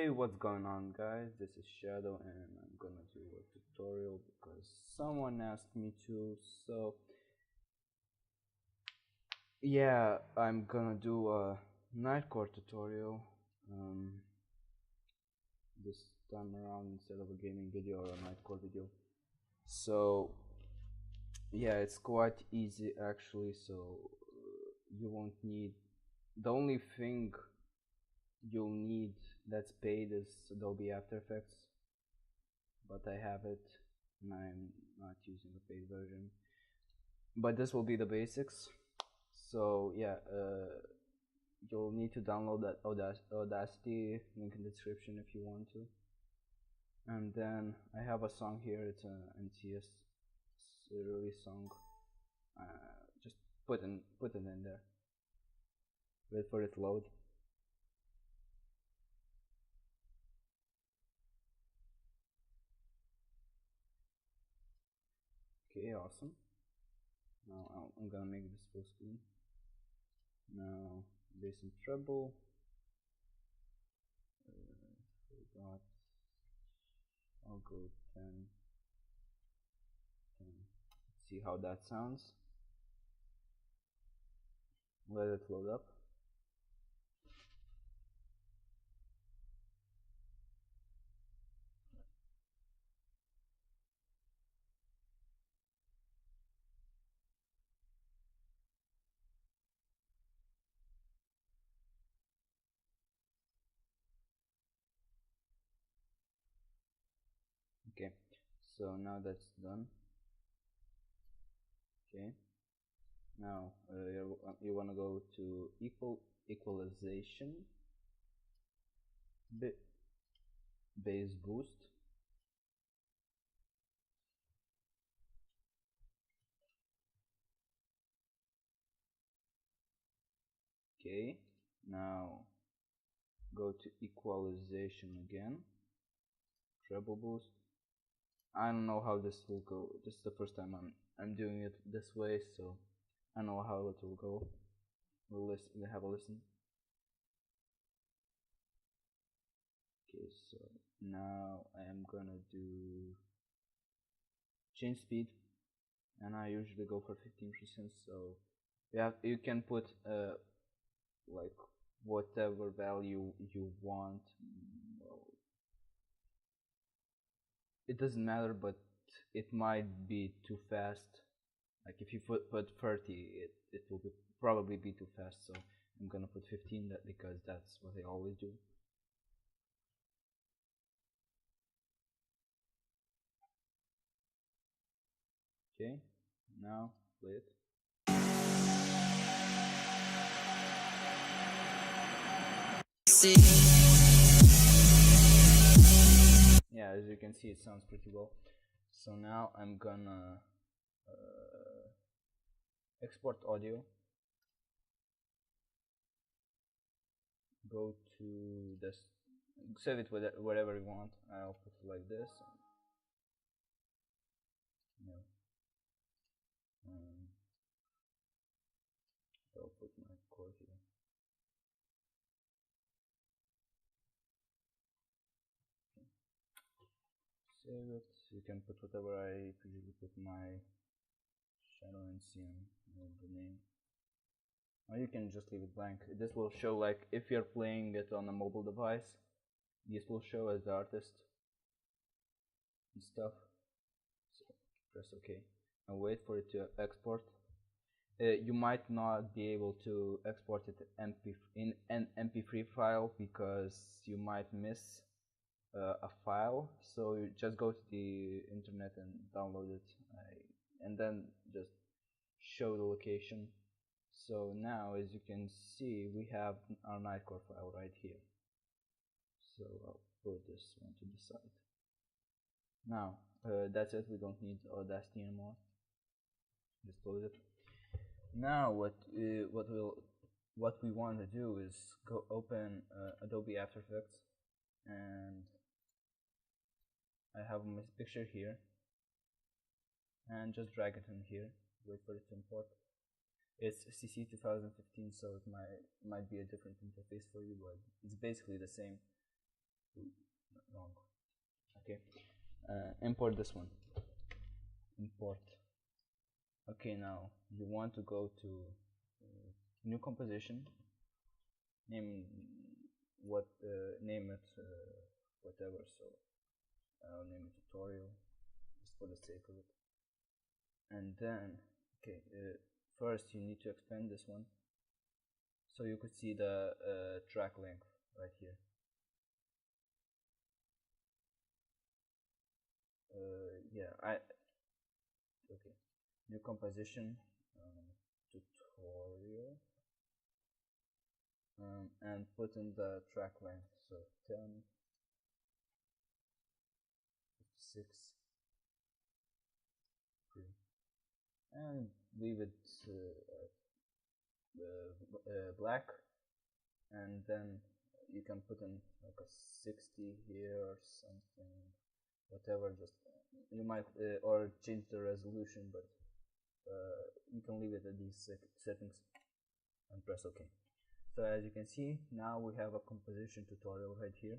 Hey, what's going on, guys? This is Shadow and I'm gonna do a tutorial because someone asked me to. So yeah, I'm gonna do a Nightcore tutorial this time around instead of a gaming video or a Nightcore video. So yeah, it's quite easy actually, so you won't need, the only thing you'll need that's paid is Adobe After Effects, but I have it and I'm not using the paid version, but this will be the basics. So yeah, you'll need to download that Audacity, link in the description if you want to. And then I have a song here, it's a NCS release song. Just put it in there, wait for it to load. Okay, awesome. Now I'm gonna make this full screen. Now bass and treble. Forgot. I'll go 10. See how that sounds. Let it load up. Okay, so now that's done. Okay, now you want to go to equalization, bass boost. Okay, now go to equalization again, treble boost. I don't know how this will go. This is the first time I'm doing it this way, so I know how it will go. We'll have a listen. Okay, so now I am gonna do change speed, and I usually go for 15%. So you can put like whatever value you want. Well, it doesn't matter, but it might be too fast. Like if you put 30, it will probably be too fast. So I'm gonna put 15 because that's what I always do. Okay, now play it. Yeah, as you can see, it sounds pretty well. So now I'm gonna export audio. Go to this, save it wherever you want. I'll put it like this. No. I'll put my chord here. Okay. Save it. You can put whatever I usually put my shadow and CM, the name. Or you can just leave it blank. This will show, like if you're playing it on a mobile device, this will show as the artist and stuff. So press OK and wait for it to export. You might not be able to export it in an MP3 file because you might miss a file. So you just go to the internet and download it, and then just show the location. So now, as you can see, we have our Nightcore file right here. So I'll put this one to the side. Now that's it. We don't need Audacity anymore. Just close it. Now what we want to do is go open Adobe After Effects, and I have my picture here, and just drag it in here. Wait for it to import. It's CC 2015, so it might be a different interface for you, but it's basically the same. Wrong. Okay, import this one. Import. Okay, now you want to go to new composition. Name name it whatever. So I'll name it tutorial just for the sake of it. And then okay, first you need to expand this one so you could see the track length right here. Yeah, okay, new composition, tutorial, and put in the track length, so 10, 56, 3, and leave it black, and then you can put in like a 60 here or something, whatever. Just you might or change the resolution, but you can leave it at these settings and press OK. So as you can see, now we have a composition tutorial right here.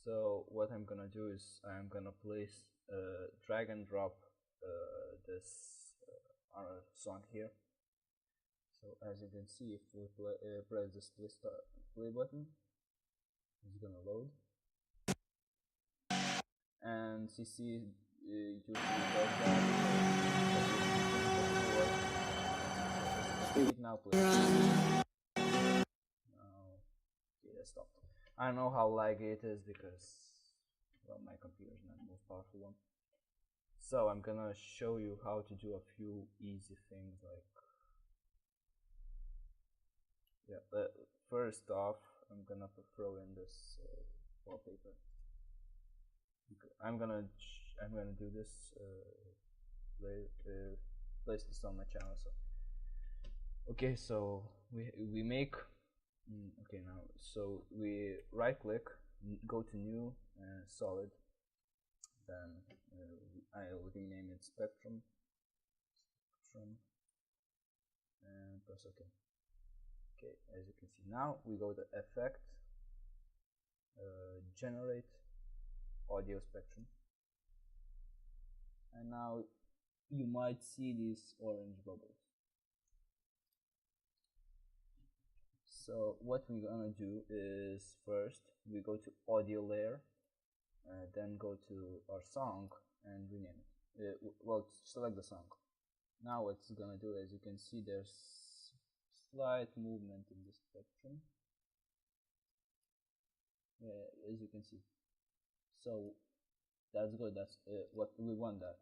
So what I'm gonna do is I'm gonna place drag and drop this song here. So as you can see, if we press this play button, it's gonna load, and CC usually does that. Now play. Okay, that stopped. I don't know how laggy it is because, well, my computer is not the most powerful one. So I'm gonna show you how to do a few easy things, like first off, I'm gonna throw in this wallpaper. I'm gonna do this. Place this on my channel. So okay, so we make okay, now so we right click, go to new, solid, then I'll rename it spectrum, and press OK. Okay, as you can see, now we go to effect, generate audio spectrum, and now you might see these orange bubbles. So what we're gonna do is first we go to audio layer, then go to our song and rename it. Well, select the song. Now what it's gonna do, as you can see, there's slight movement in the spectrum. As you can see. So that's good. That's what we want. That.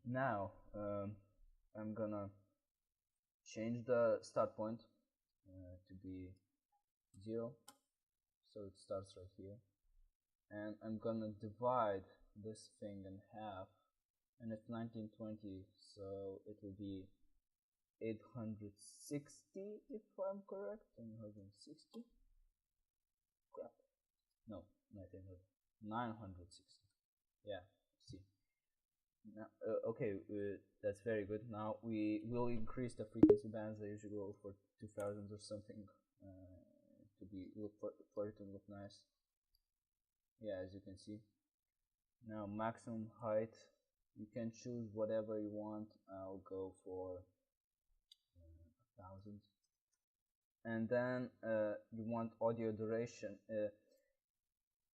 Now I'm gonna change the start point to be 0, so it starts right here, and I'm gonna divide this thing in half, and it's 1920, so it will be 860 if I'm correct. 960. Crap. No, not 800. 960. Yeah. See. Now, okay, that's very good. Now we will increase the frequency bands. I usually go for 2000 or something to be for it to look nice. Yeah, as you can see. Now maximum height, you can choose whatever you want. I'll go for 1000. And then you want audio duration.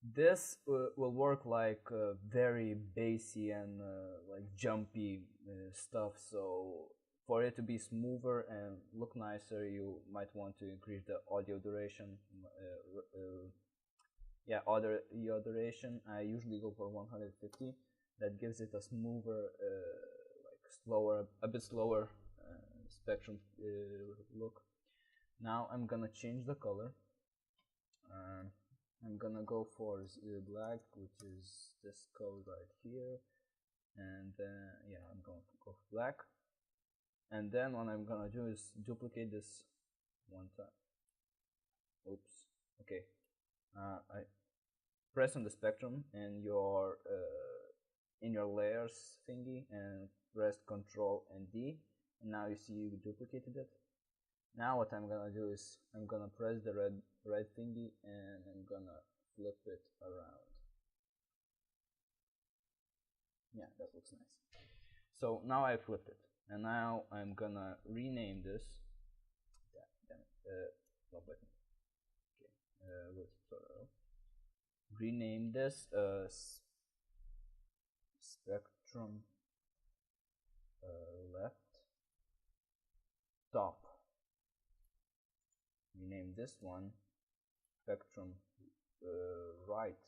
This will work like very bassy and like jumpy stuff. So for it to be smoother and look nicer, you might want to increase the audio duration. Yeah, audio duration. I usually go for 150. That gives it a smoother, like slower, a bit slower spectrum look. Now I'm gonna change the color. I'm gonna go for black, which is this code right here, and yeah, I'm going to go for black. And then what I'm gonna do is duplicate this one time. Oops. Okay. I press on the spectrum and your in your layers thingy and press Ctrl and D, and now you see you duplicated it. Now what I'm gonna do is I'm gonna press the red thingy and I'm gonna flip it around. Yeah, that looks nice. So now I flipped it, and now I'm gonna rename this. Damn it, no button. Okay, let's rename this spectrum left top. Rename this one spectrum right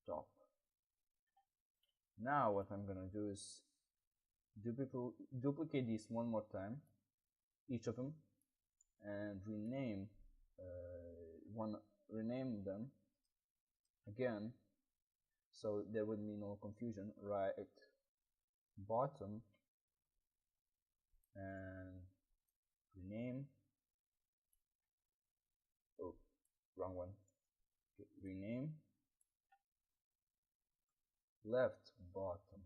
top. Now what I'm gonna do is duplicate these one more time, each of them, and rename them again, so there would be no confusion. Right bottom, and rename. Oh, wrong one. Okay, rename left bottom.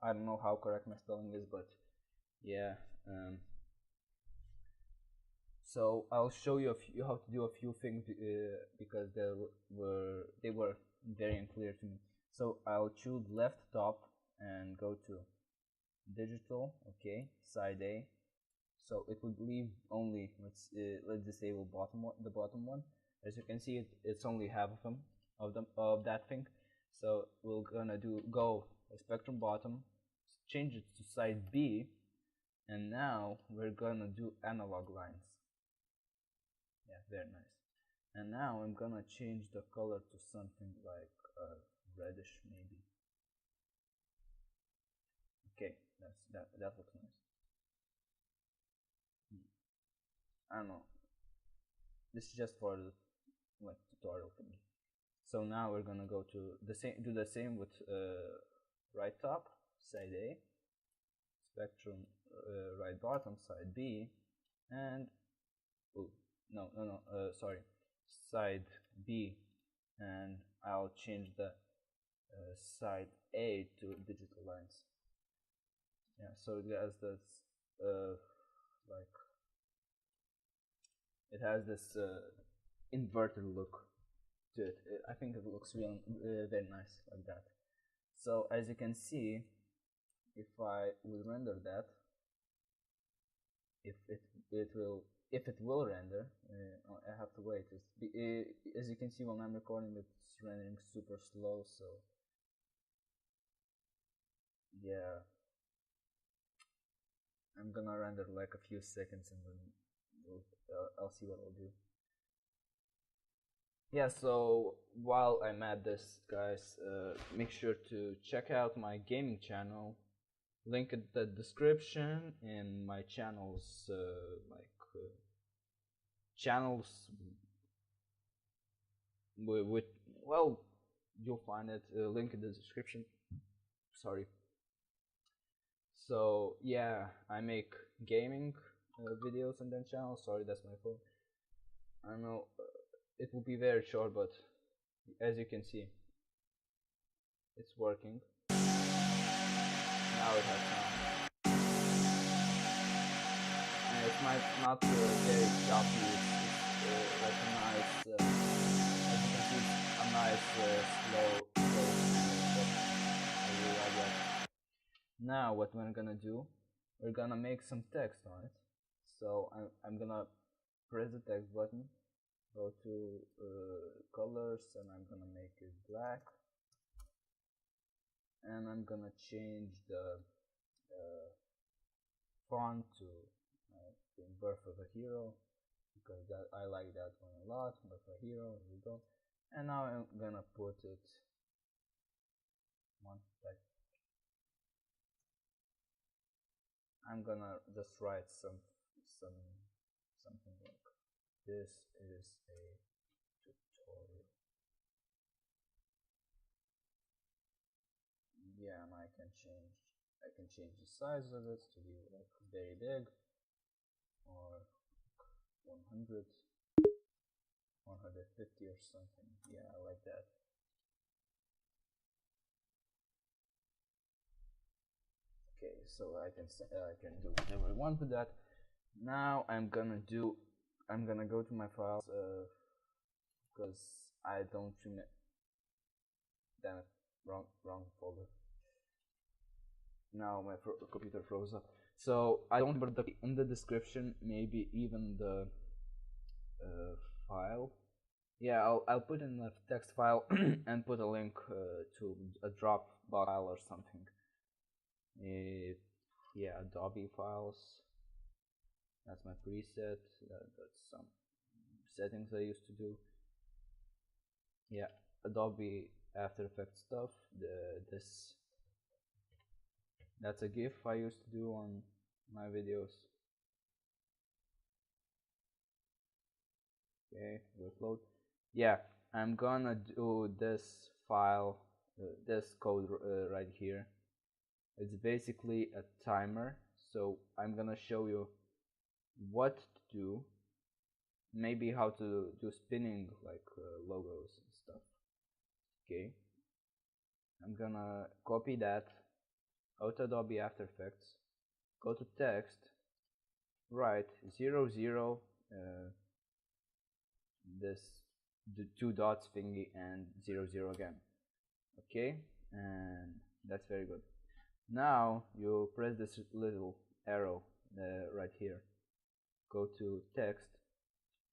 I don't know how correct my spelling is, but yeah. So I'll show you how to do a few things because they were very unclear to me. So I'll choose left top and go to digital. Okay, side A. So it would leave only, let's disable the bottom one. As you can see, it's only half of that thing. So we're gonna go spectrum bottom, change it to side B, and now we're gonna do analog lines. Yeah, very nice. And now I'm gonna change the color to something like reddish maybe. Okay, that looks nice. I don't know. This is just for the tutorial thing. So now we're gonna go to do the same with right top, side A, spectrum right bottom, side B, and sorry, side B, and I'll change the side A to digital lines. Yeah, so it has this it has this inverted look to it. I think it looks really very nice like that. So as you can see, if I will render that, if it will render, I have to wait. As you can see, when I'm recording, it's rendering super slow. So yeah, I'm gonna render like a few seconds, and then I'll see what I'll do. Yeah, so while I'm at this, guys, make sure to check out my gaming channel. Link in the description, and my channels with well, you'll find it, link in the description. Sorry. So yeah, I make gaming videos on that channel. Sorry, that's my phone. I don't know, it will be very short, but as you can see, it's working. Now it has sound, and it's not very choppy. It's like a nice, as you can see, it's a nice slow. I really like that. Now what we're gonna do, we're gonna make some text on it. So I'm gonna press the text button, go to colors, and I'm gonna make it black, and I'm gonna change the font to Birth of a Hero, because I like that one a lot. Birth of a Hero, here we go. And now I'm gonna put it I'm gonna just write something like, this is a tutorial. Yeah, and I can change the size of it to be like very big, or 100, 150 or something. Yeah, I like that. Okay, so I can do whatever I want with that. Now I'm gonna go to my files, because I don't remember. Damn it, wrong folder. Now my computer froze up. So I don't remember in the description, maybe even the file. Yeah, I'll put in a text file and put a link to a drop file or something. Yeah, Adobe files. That's my preset. That's some settings I used to do. Yeah, Adobe After Effects stuff. That's a GIF I used to do on my videos. Okay, upload. Yeah, I'm gonna do this file, this code right here. It's basically a timer, so I'm gonna show you what to do, maybe how to do spinning like logos and stuff. Okay, I'm gonna copy that out of Adobe After Effects, go to text, write 00, this the 2 dots thingy and 00 again. Okay, and that's very good. Now you press this little arrow right here, go to text,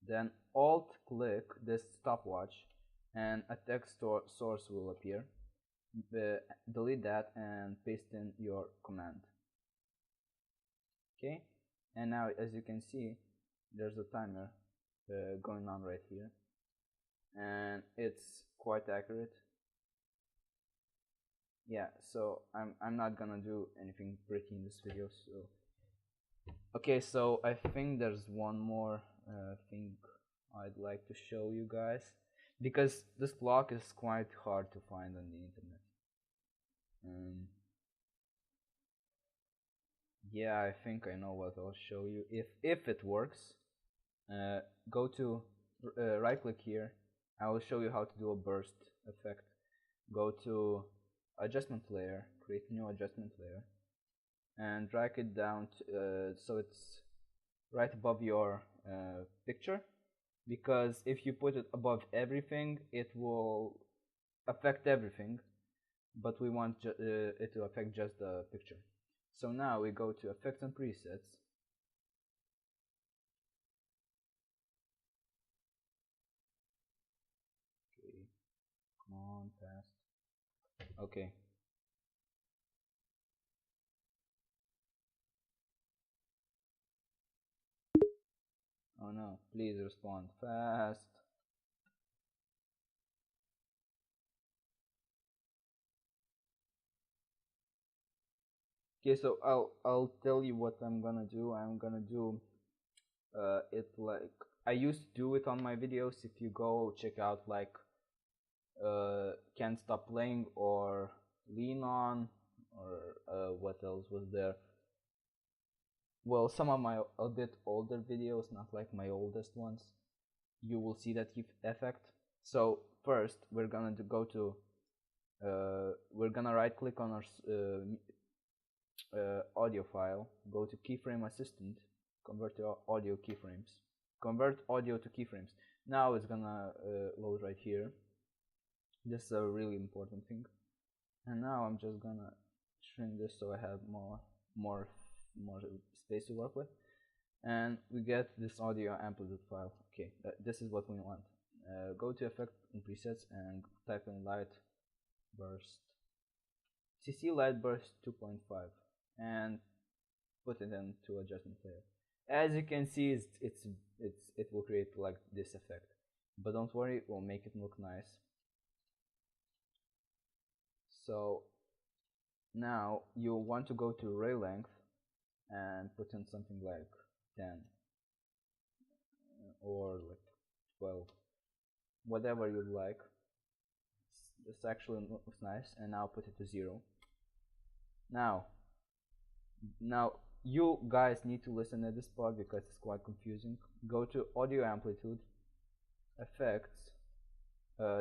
then alt click this stopwatch and a text source will appear. Delete that and paste in your command. Okay, and now as you can see, there's a timer going on right here, and it's quite accurate. Yeah, so I'm not gonna do anything pretty in this video. So okay, so I think there's one more thing I'd like to show you guys, because this clock is quite hard to find on the internet. Yeah, I think I know what I'll show you if it works. Go to right click here. I will show you how to do a burst effect. Go to adjustment layer, create new adjustment layer, and drag it down to, so it's right above your picture, because if you put it above everything it will affect everything, but we want it to affect just the picture. So now we go to effects and presets. Okay, come on, fast. Okay. Oh no, please respond fast. Okay, so I'll tell you what I'm gonna do. I'm gonna do it like I used to do it on my videos. If you go check out like Can't Stop Playing or Lean On, or what else was there? Well, some of my a bit older videos, not like my oldest ones, you will see that effect. So first we're gonna go to we're gonna right click on our audio file, go to keyframe assistant, convert to audio keyframes, convert audio to keyframes. Now it's gonna load right here. This is a really important thing. And now I'm just gonna shrink this so I have more space to work with, and we get this audio amplitude file. Okay, this is what we want. Go to effect and presets and type in light burst, CC light burst 2.5, and put it into adjustment layer. As you can see, it will create like this effect, but don't worry, we'll make it look nice. So now you want to go to ray length and put in something like 10 or like 12, whatever you like. This actually looks nice. And now put it to 0. Now you guys need to listen to this part because it's quite confusing. Go to audio amplitude, effects,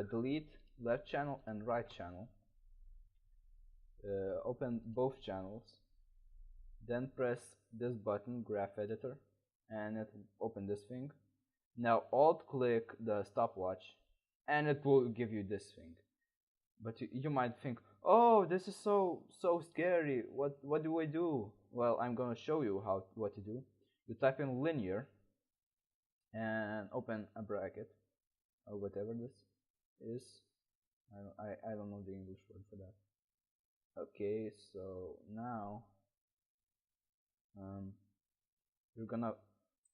delete left channel and right channel, open both channels, then press this button, graph editor, and it will open this thing. Now alt click the stopwatch and it will give you this thing. But you might think, oh, this is so scary. What do I do? Well, I'm gonna show you what to do. You type in linear and open a bracket or whatever this is. I don't know the English word for that. Okay, so now you're gonna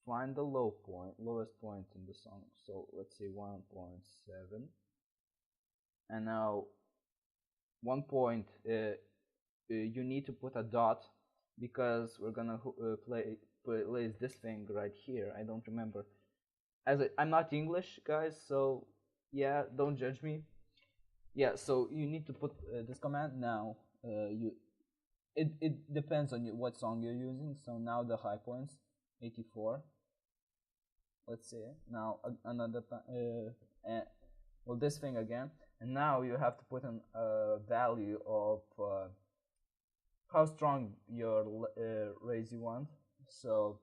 find the lowest point in the song. So let's say 1.7, and now 1 point. You need to put a dot because we're gonna place this thing right here. I don't remember. I'm not English, guys, so yeah, don't judge me. Yeah, so you need to put this command now. It depends on what song you're using. So now the high points 84. Let's see. Now another well, this thing again, and now you have to put in a value of how strong your raise you want. So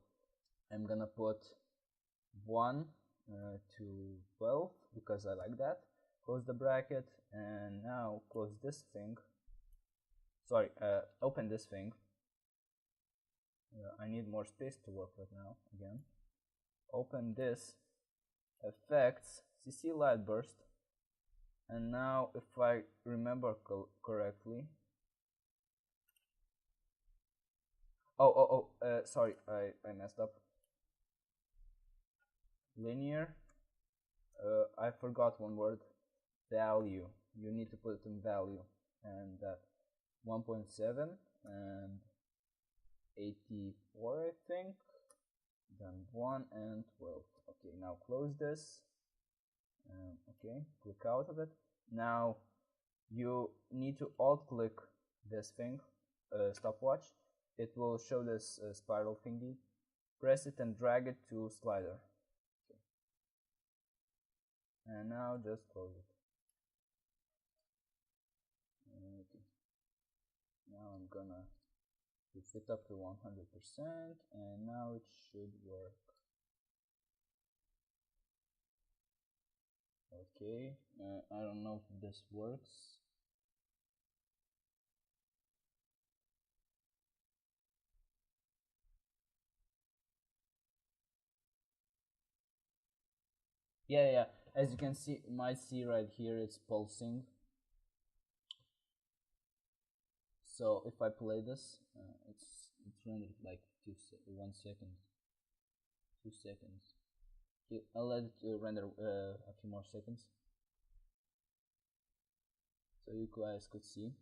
I'm gonna put 1 to 12 because I like that. Close the bracket, and now close this thing. Sorry, open this thing. I need more space to work with now again. Open this, effects, CC light burst, and now if I remember correctly, sorry, I messed up. Linear, I forgot one word, value. You need to put it in value, and that 1.7 and 84, I think, then 1 and 12. Okay, now close this. Okay, click out of it. Now you need to alt click this thing, stopwatch. It will show this spiral thingy. Press it and drag it to slider. Okay. And now just close it. Okay. Now I'm gonna push it up to 100%, and now it should work. Okay, I don't know if this works. Yeah, as you can see, might see right here, it's pulsing. So if I play this, it's rendered like 1 second, 2 seconds. Okay, I'll let it render a few more seconds, so you guys could see.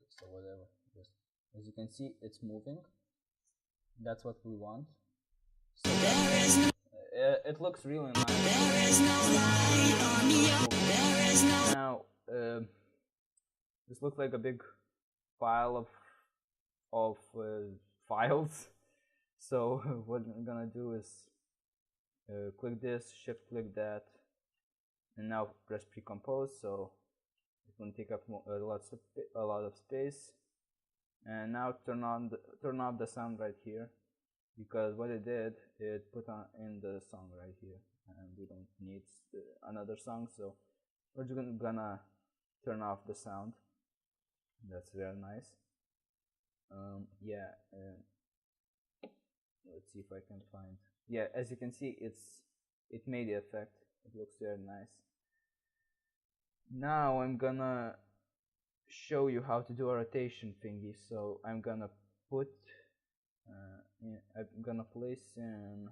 So whatever, just as you can see, it's moving. That's what we want. So it looks really nice. There is no light on me. Now this looks like a big pile of files. So what I'm gonna do is click this, shift click that, and now press pre-compose. So it's gonna take up a lot of space. And now turn off the sound right here, because what it did, it put in the song right here, and we don't need another song, so we're just gonna turn off the sound. That's very nice. Yeah, let's see if I can find. Yeah, as you can see, it made the effect. It looks very nice. Now I'm gonna show you how to do a rotation thingy. So I'm gonna I'm gonna place in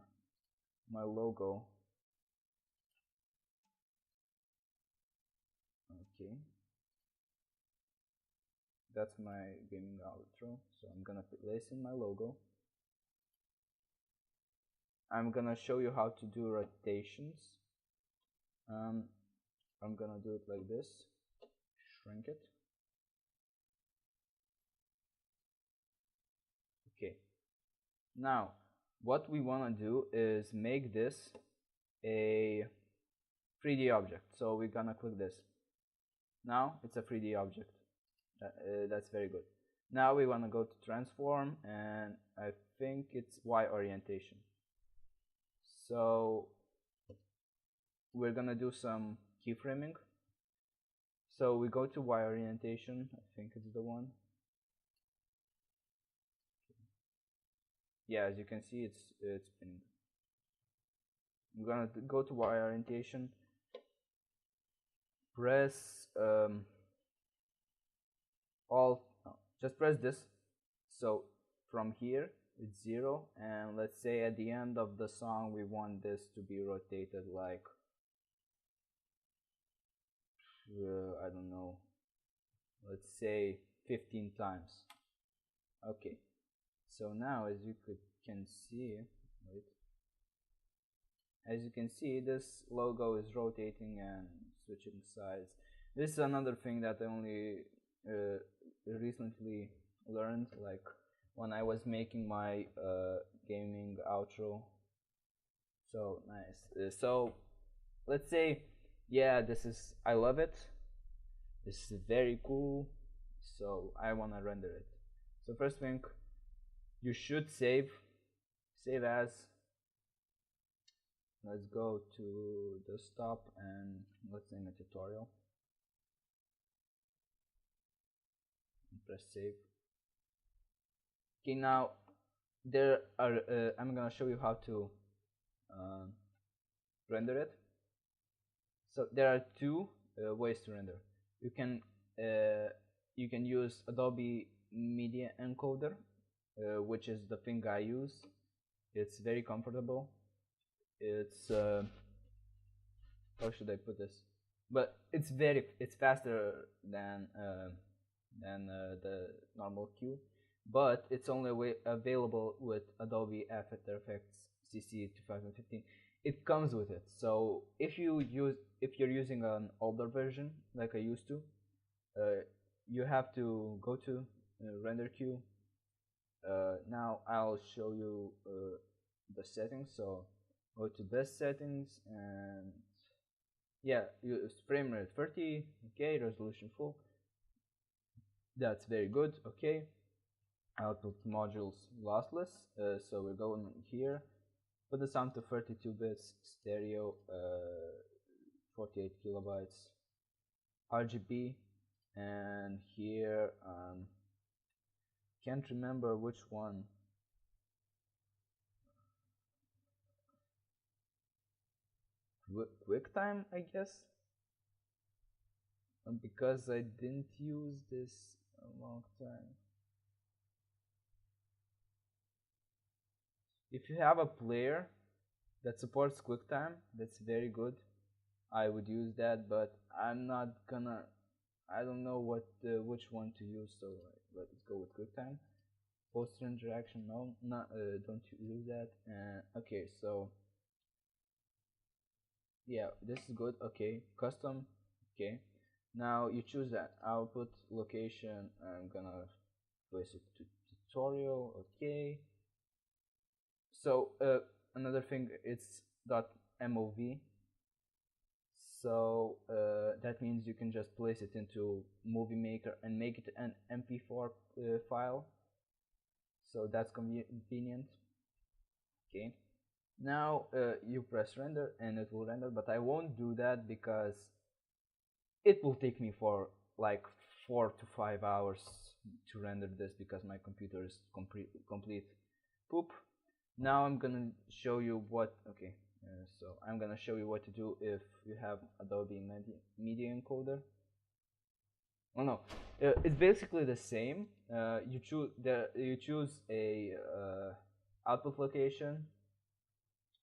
my logo. Okay, that's my gaming outro. So I'm gonna place in my logo. I'm gonna show you how to do rotations. I'm gonna do it like this. Shrink it. Okay. Now, what we want to do is make this a 3D object. So we're gonna click this. Now it's a 3D object. That's very good. Now we want to go to transform, and I think it's Y orientation. So we're gonna do some keyframing. So we go to Y orientation, I think it's the one. Yeah, as you can see, it's spinning. I'm gonna go to Y orientation, press just press this. So from here it's 0, and let's say at the end of the song we want this to be rotated like I don't know, let's say 15 times. Okay, so now as you can see, wait, as you can see, this logo is rotating and switching sides. This is another thing that I only recently learned, like when I was making my gaming outro. So nice. So let's say, yeah, I love it. This is very cool. So I wanna render it. So first thing, you should save as. Let's go to desktop and let's name a tutorial. And press save. Okay, now there are. I'm gonna show you how to render it. So there are two ways to render. You can use Adobe Media Encoder, which is the thing I use. It's very comfortable. It's how should I put this? But it's faster than the normal queue, but it's only available with Adobe After Effects CC 2015. It comes with it. So if you're using an older version like I used to, you have to go to render queue. Now I'll show you the settings. So go to best settings, and yeah, use frame rate 30, okay, resolution full, that's very good, okay. Output modules lossless, so we're going here, put the sound to 32 bits, stereo 48 kilobytes, RGB, and here can't remember which one. QuickTime, I guess, because I didn't use this a long time. If you have a player that supports QuickTime, that's very good. I would use that, but I'm not gonna. I don't know which one to use, so let's go with QuickTime. Poster interaction, no, not don't use that. Okay, so yeah, this is good. Okay, custom. Okay, now you choose that output location. I'm gonna place it to tutorial. Okay, so another thing, it's .mov, so that means you can just place it into Movie Maker and make it an MP4 file, so that's convenient. Okay, now you press render and it will render, but I won't do that because it will take me for like 4 to 5 hours to render this, because my computer is complete poop. Now I'm gonna show you what, okay, so I'm gonna show you what to do if you have Adobe Media Encoder. Oh no, it's basically the same. You choose a output location.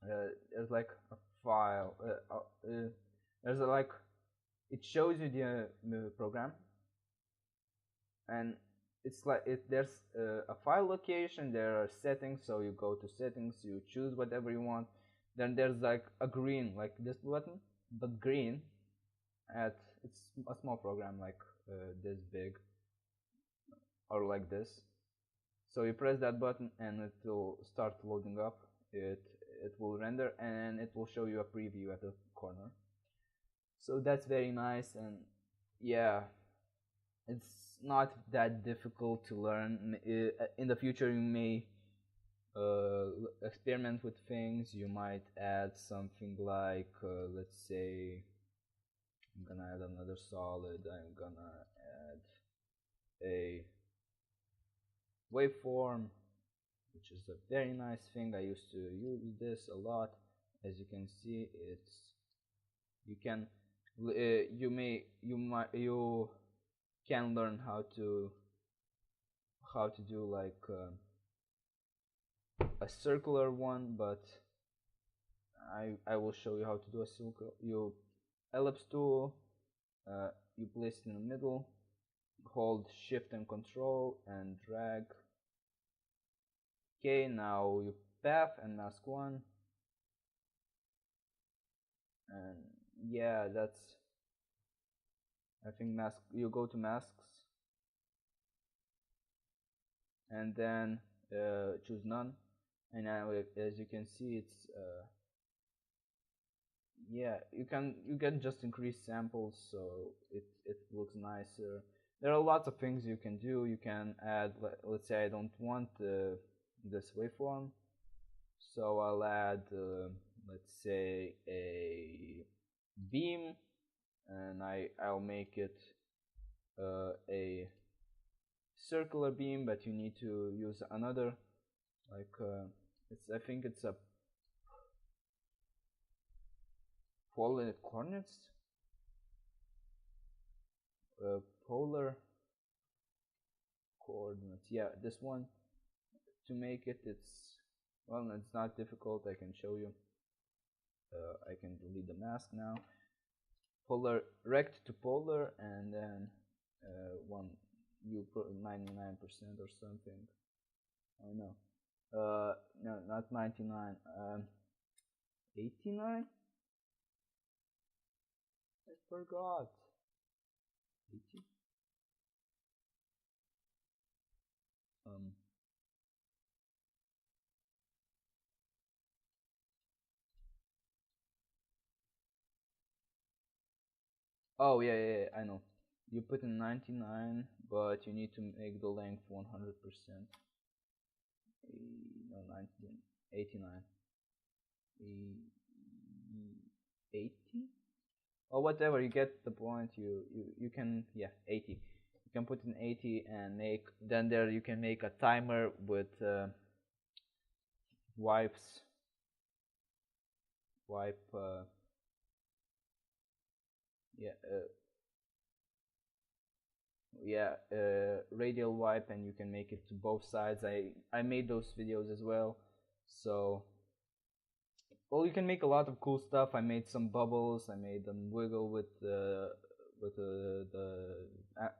There's like a file. There's like, it shows you the program, and it's like there's a file location, there are settings, so you go to settings, you choose whatever you want, then there's like a green, like this button, but green, it's a small program like this big, or like this, so you press that button and it will start loading up, it will render, and it will show you a preview at the corner. So that's very nice, and yeah, it's not that difficult to learn. In the future you may experiment with things. You might add something like, let's say, I'm gonna add another solid. I'm gonna add a waveform, which is a very nice thing. I used to use this a lot. As you can see, you can you can learn how to do like a circular one, but I will show you how to do a circle. You ellipse tool, you place it in the middle, hold shift and control and drag. Okay, now you path and mask one, and yeah, that's, I think mask, you go to masks and then choose none, and now as you can see it's yeah, you can just increase samples so it looks nicer. There are lots of things you can do. You can add, let's say I don't want this waveform, so I'll add let's say a beam, and I'll make it a circular beam, but you need to use another, like I think it's a polar coordinates, polar coordinates, yeah, this one. To make it, it's, well, it's not difficult. I can show you. I can delete the mask now. Polar, rect to polar, and then one, you put 99% or something. Oh no, no, not 99, 89. I forgot. 80. Oh yeah, yeah, yeah, I know. You put in 99, but you need to make the length 100%. No, 19, 89. 80? Or whatever, you get the point. You can, yeah, 80. You can put in 80 and make, then there you can make a timer with wipes, wipe, yeah, yeah, radial wipe, and you can make it to both sides. I made those videos as well. So, well, you can make a lot of cool stuff. I made some bubbles. I made them wiggle with the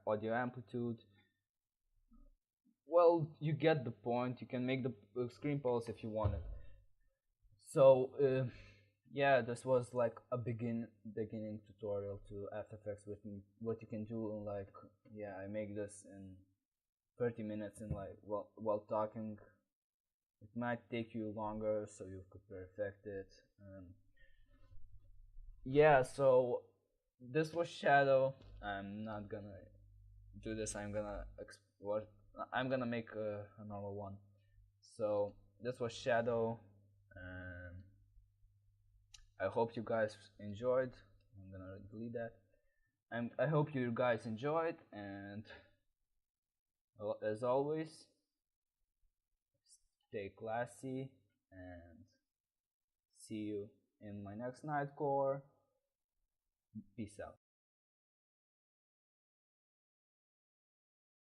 audio amplitude. Well, you get the point. You can make the screen pulse if you want it. So yeah, this was like a beginning tutorial to After Effects with me. What you can do in, like, yeah, I make this in 30 minutes, and like while talking. It might take you longer, so you could perfect it. Yeah, so this was Shadow. I'm not gonna do this. I'm gonna make a normal one. So this was Shadow, and I hope you guys enjoyed. I'm gonna delete that. I hope you guys enjoyed, and as always, stay classy, and see you in my next Nightcore. Peace out.